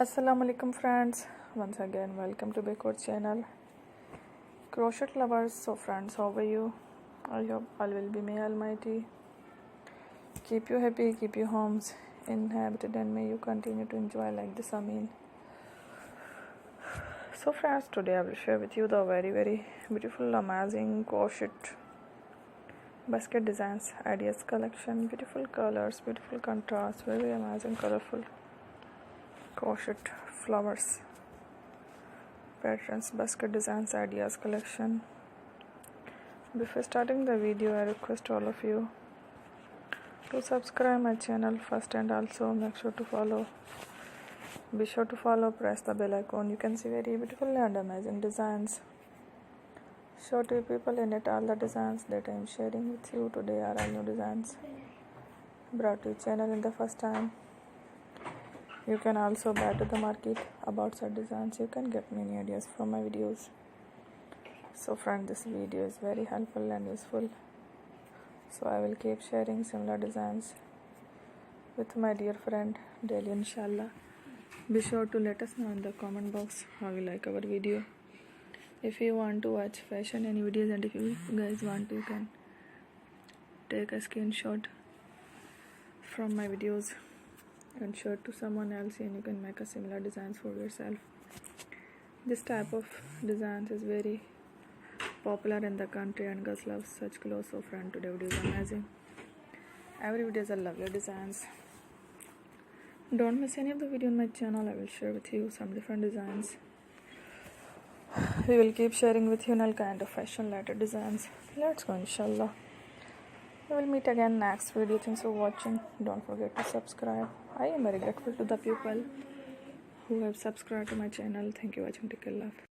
Assalamu alaikum friends, once again welcome to Decorative channel. Crochet lovers, so friends, how are you? I hope all will be may almighty keep you happy, keep your homes inhabited, and may you continue to enjoy like this. Amin. So friends, today I will share with you the very beautiful amazing crochet basket designs ideas collection. Beautiful colors, beautiful contrast, very amazing colorful crochet flowers patterns basket designs ideas collection. Before starting the video, I request all of you to subscribe my channel first, and also make sure to follow, be sure to follow, press the bell icon. You can see very beautiful and amazing designs. Show to people in it. All the designs that I am sharing with you today are all new designs brought to your channel in the first time. You can also buy to the market about such designs. You can get many ideas from my videos. So friend, this video is very helpful and useful. So I will keep sharing similar designs with my dear friend daily, inshallah. Be sure to let us know in the comment box how you like our video. If you want to watch fashion and videos, and if you guys want to, you can take a screenshot from my videos and show it to someone else, and you can make a similar designs for yourself. This type of designs is very popular in the country and girls love such clothes. So friend, today video is amazing. Every video is a lovely designs. Don't miss any of the video on my channel. I will share with you some different designs. We will keep sharing with you all kind of fashion related designs. Let's go, inshallah. We will meet again next video. Thanks for watching. Don't forget to subscribe. I am very grateful to the people who have subscribed to my channel. Thank you for watching. Take care. Love.